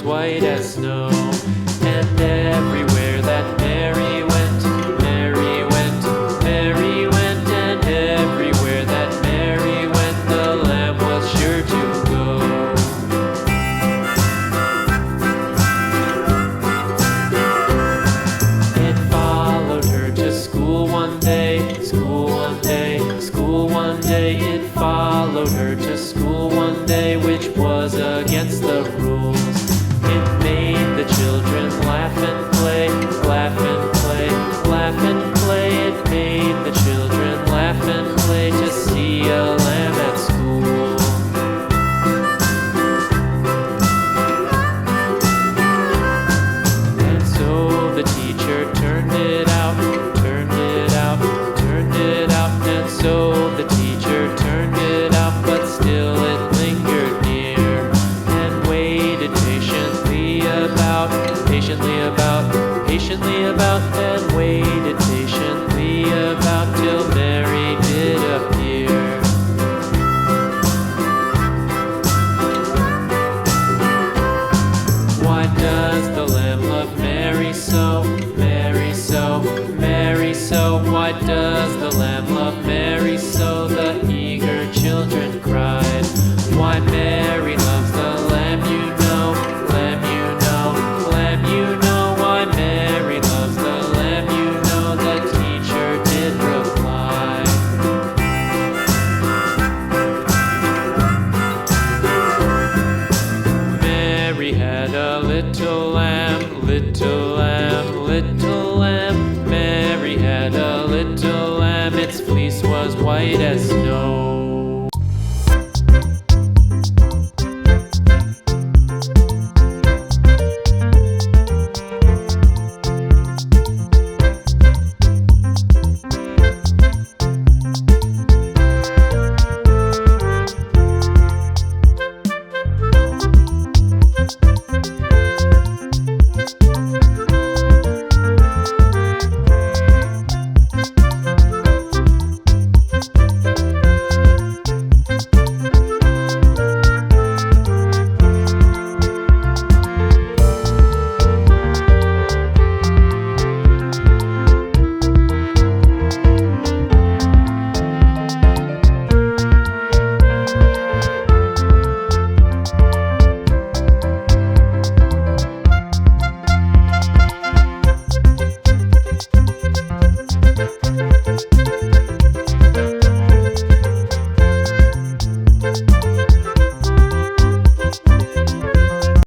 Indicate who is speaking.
Speaker 1: was white as snow. And everywhere that Mary went, Mary went, Mary went, and everywhere that Mary went, the lamb was sure to go. It followed her to school one day, school one day, school one day. It followed her to school one day, which was against the rules. It made the children laugh and play, laugh and play, laugh and play. It made the children laugh and play to see a lamb at school. And so the teacher turned it out, turned it out, turned it out. And so the teacher turned it out, but still it lingered near and waited patiently about, and waited patiently about till Mary did appear. Why does the lamb love Mary so, Mary so, Mary so? Why does the lamb love Mary so? The eager children cried. Why Mary loves the lamb, you know, lamb, you know, lamb, you know. Why Mary loves the lamb, you know, the teacher did reply. Mary had a little lamb, little lamb, little lamb. Mary had a little lamb, its fleece was white as snow.